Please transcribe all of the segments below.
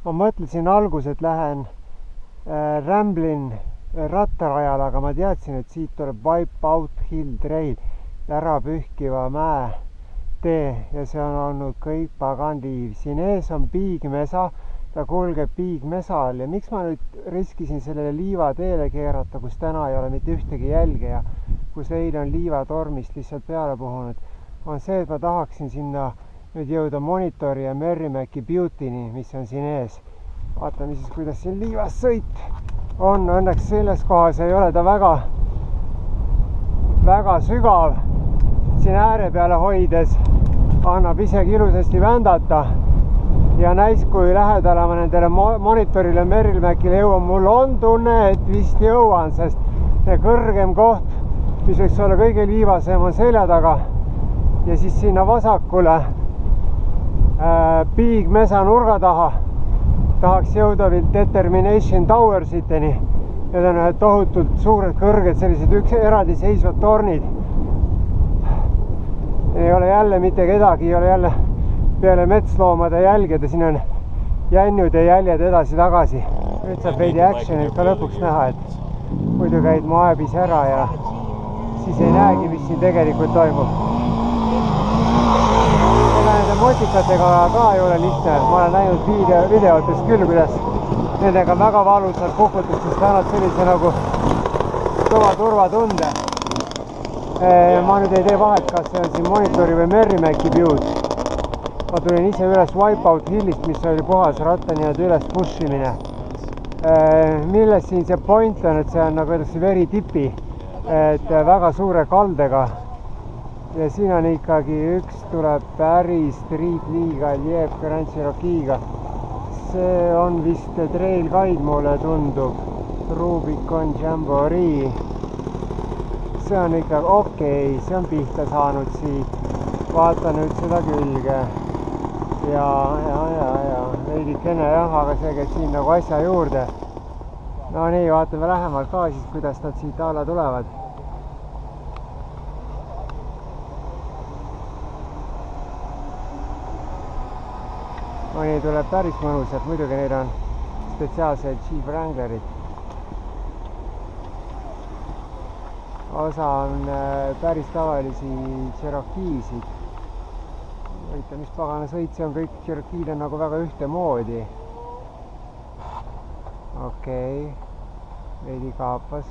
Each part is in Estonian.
ma mõtlesin alguses, et lähen Ramblin rattarajal, aga ma teadsin, et siit tuleb Wipeout Hill Trail, ära pühkiva mäe tee ja see on olnud kõik pagan liiv. Siin ees on piigmesa, ta kulgeb piigmesa all ja miks ma nüüd riskisin sellele liivateele keerata, kus täna ei ole mitte ühtegi jälge ja kus eile on liivatormist lihtsalt peale puhunud, on see, et ma tahaksin sinna nüüd jõuda Monitori ja Merrimachi Beauty'ni, mis on siin ees. Vaatame siis, kuidas siin liivas sõit on. Õnneks selles kohas ei ole ta väga sügav. Siin ääre peale hoides annab isegi ilusasti vändata. Ja näis, kui lähedale ma nendele Monitorile ja Merrimachile jõuan, mul on tunne, et vist jõuan, sest kõrgem koht, mis võiks olla kõige liivasem, on selja taga. Ja siis sinna vasakule piigmesa nurga taha tahaks jõuda veel Determination Towersiteni. Need on ühed tohutult suured, kõrged, sellised eraldiseisvad tornid. Ei ole jälle mitte kedagi, ei ole jälle peale metsloomade jälgede, siin on jännud ja jäljed edasi-tagasi. Nüüd saab veidi actionit ka lõpuks näha, et muidu käid mu aebis ära ja siis ei näegi, mis siin tegelikult toimub. Ega nende motikatega ka ei ole lihtne. Ma olen näinud videotest küll, kuidas nendega väga valusalt kukutud, sest annab sellise nagu kõva turvatunde. Ma nüüd ei tee vahet, kas see on siin Monitori või Merrimachi Beauty. Ma tulin ise üles Wipeout Hillist, mis oli puhas ratta nii-öelda üles pushimine. Milles siin see point on, et see on nagu öeldakse veritipi, et väga suure kaldega. Ja siin on ikkagi üks tuleb päris Street Legal Jeep Grand Cherokee'ga. See on vist Trail Guide, mulle tundub. Rubicon Jamboree. See on ikka okei, see on pihta saanud siit. Vaata nüüd seda külge. Ja veidikene jah, aga see käib siin nagu asja juurde. No nii, vaatame lähemalt ka siis, kuidas nad siit alla tulevad. Mõni tuleb päris mõnusalt, muidugi neil on spetsiaalsed Jeep Wranglerid. Osa on päris tavalisi Cherokee'sid. Võita, mis pagana sõit, see on kõik Cherokee'd on nagu väga ühtemoodi. Okei, veidi kaapas.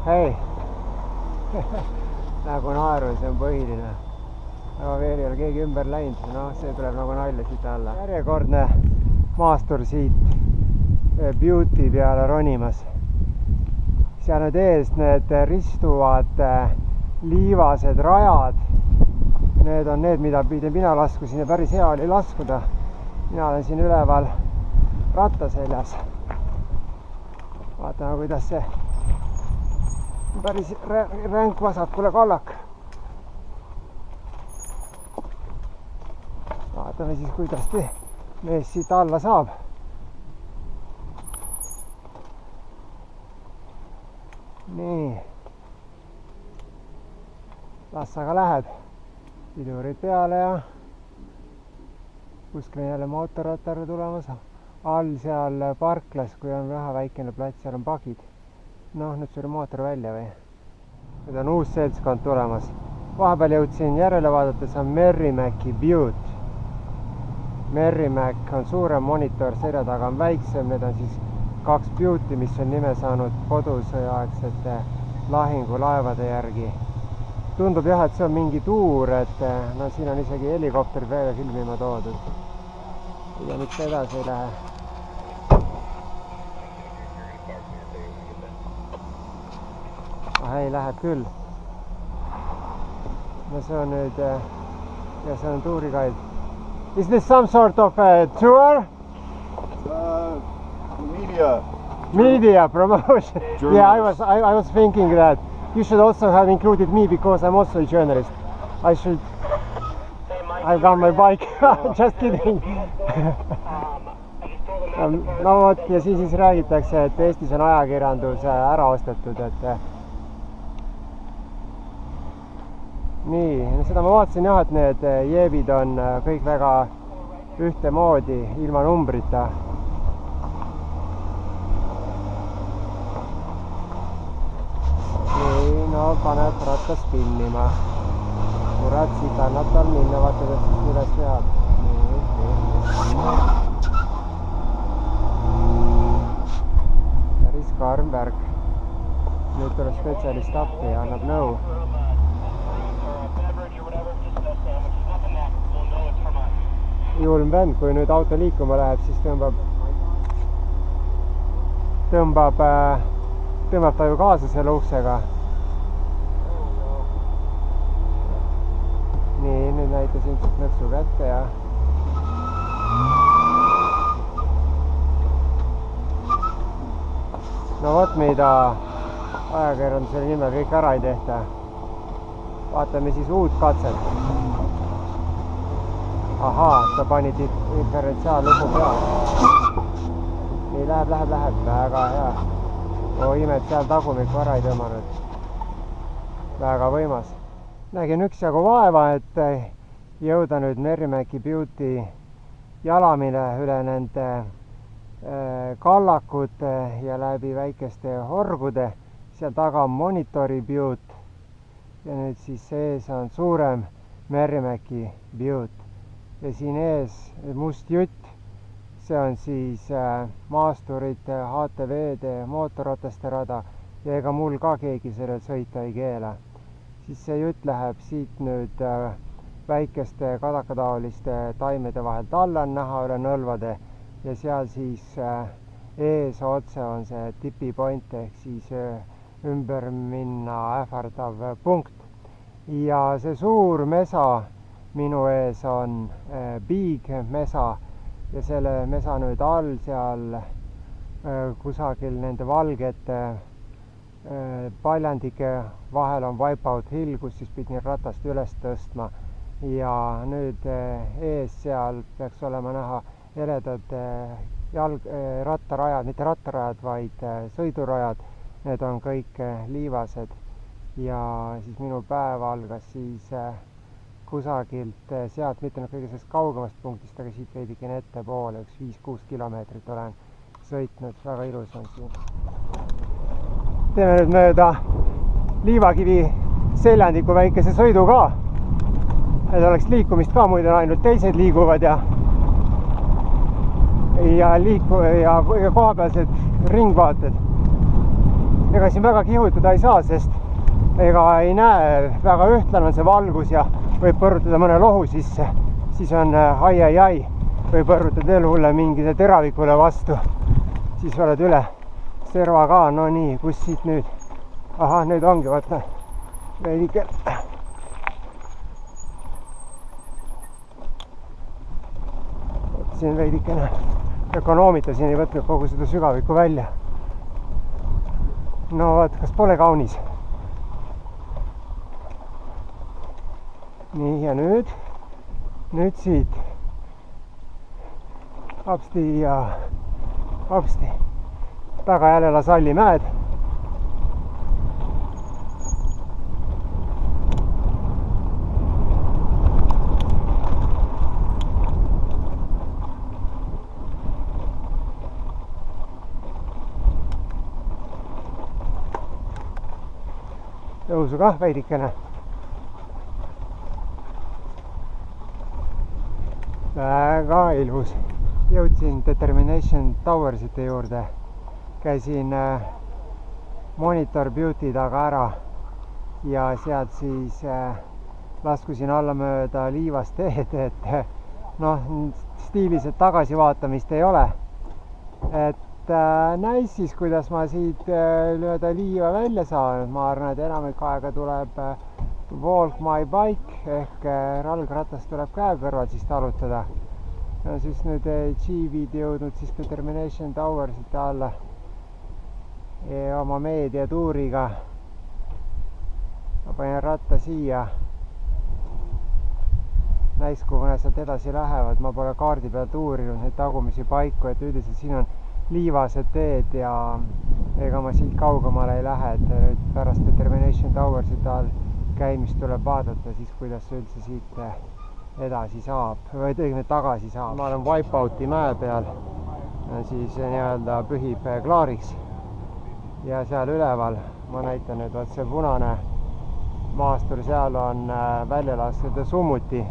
Hei! Nagu naeru, see on põhiline. Aga veel ei ole keegi ümber läinud, no see tuleb nagu nalja siit alla. Järjekordne maastur siit Beauty peale ronimas. Seal nüüd ees need ristuvad liivased rajad. Need on need, mida mina laskusin ja päris hea oli laskuda. Mina olen siin üleval ratta seljas. Vaatame, kuidas see päris ränk vasakule kallak. Vaatame siis, kuidas mees siit alla saab. Nii. Las aga läheb. Pidurid peale ja kuskil on jälle mootorrattarga tulemas. All seal parklas, kui on väga väikene plats, seal on pagid. Noh, nüüd suri mootor välja või? Nüüd on uus seltskond tulemas. Vahepeal jõudsin järele vaadates on Merrimachi Beauty. Merrimach on suurem Monitor, selja taga on väiksem. Need on siis kaks Beauty, mis on nime saanud kodusõjaaegsete lahingulaevade järgi. Tundub jah, et see on mingi tuur, et no siin on isegi helikopterid väga filmima toodud. Ja miks edasi ei lähe? Ei, läheb küll. No see on nüüd, ja see on tuuriguide. Is this some sort of a tour? Media promotion. Yeah, I was thinking that you should also have included me because I'm also a journalist. I've got my bike. Just kidding. No vot, ja siis räägitakse, et Eestis on ajakirjandus ära ostetud, et nii, seda ma vaatasin jah, et need jeebid on kõik väga ühtemoodi, ilma numbrita. Nii, no paneb rattas pinnima. Kurat, siit annab tal minna, vaata, kuidas üles veab. Nii. Päris karm värk. Nüüd tuleb spetsialist appi ja annab nõu. Julm vend, kui nüüd auto liikuma läheb, siis tõmbab ta ju kaasa selle uksega. Nii, nüüd näitasin nõksu kätte ja no vot, mida ajakirjandusele nimel kõik ära ei tehta. Vaatame siis uut katset. Ahaa, ta pani diferentsiaallugu peale. Nii, läheb. Väga hea. Ime, et seal tagumikku ära ei tõmmanud. Väga võimas. Nägin üksjagu vaeva, et jõuda nüüd Merrimäki Beauty jalamine üle nende kallakute ja läbi väikeste orgude. Seal taga on Monitori Beauty ja nüüd siis ees on suurem Merrimäki Beauty. Ja siin ees must jutt, see on siis maasturite, HTV-de, mootorrataste rada ja ega mul ka keegi sellel sõita ei keela. Siis see jutt läheb siit nüüd väikeste kadakataoliste taimede vahelt alla on näha üle nõlvade ja seal siis ees otse on see tipipoint ehk siis ümber minna ähvardav punkt. Ja see suur mesa minu ees on Big mesa ja selle mesa nüüd all seal kusagil nende valgete paljandike vahel on Wipeout Hill, kus siis pidin ratast üles tõstma ja nüüd ees seal peaks olema näha eredad rattarajad, mitte rattarajad, vaid sõidurajad. Need on kõik liivased ja siis minu päev algas siis kusagilt sealt, mitte nüüd kõige sellest kaugemast punktist, aga siit veidikene ettepoole, 5-6 kilomeetrit olen sõitnud, väga ilus on siin. Teeme nüüd mööda Liivakivi seljandiku väikese sõidu ka, et oleks liikumist ka, muidu ainult teised liiguvad ja kohapealsed ringvaated. Ega siin väga kihutada ei saa, sest ega ei näe, väga ühtlane on see valgus ja võib põrutada mõne lohu sisse, siis on ai, või põrutada veel hulle mingile teravikule vastu, siis oled üle serva ka, no nii, kus siit nüüd? Ahah, nüüd ongi, vaata, veidike. Siin veidikene ökonoomita, siin ei võtnud kogu seda sügavikku välja. No vaat, kas pole kaunis? Nii, ja nüüd siit apsti taga jälle Lasalli mäed. Tõusu kah veidikene. Väga ilus. Jõudsin Determination Towersite juurde. Käisin Monitor Beauty taga ära ja sealt siis laskusin alla mööda liivast teed, et noh, stiilis, et tagasivaatamist ei ole. Et näis siis, kuidas ma siit lööda liiva välja saan. Ma arvan, et enamik aega tuleb walk my bike ehk ralgratast tuleb käekõrvad siis talutada. No siis nüüd G-Vid jõudnud siis Determination Towersite alla ja oma meediatuuriga. Ma panin ratta siia. Näis, kuhu nad sealt edasi lähevad. Ma pole kaardi pealt uurinud neid tagumisi paiku, et üldiselt siin on liivased teed ja ega ma siit kaugemale ei lähe, et nüüd pärast Determination Towersite all käimist tuleb vaadata siis, kuidas üldse siit edasi saab või tegelikult tagasi saab. Ma olen Wipeouti mäe peal, siis nii-öelda pühib klaariks ja seal üleval ma näitan nüüd, vaat see punane maastur, seal on välja lastud summuti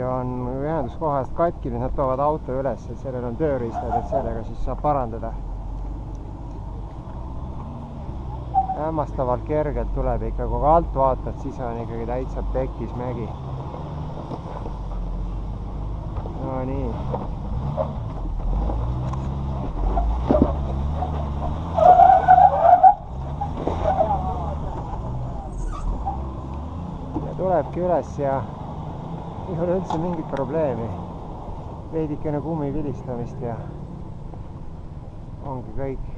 on ühenduskohast katki, nad toovad auto üles, et sellel on tööriistad, et sellega siis saab parandada. Hämmastavalt kergelt tuleb ikka, kui alt vaatad, siis on ikkagi täitsa pekis mägi. No nii. Ja tulebki üles ja ei ole üldse mingit probleemi. Veidikene kummi vilistamist ja ongi kõik.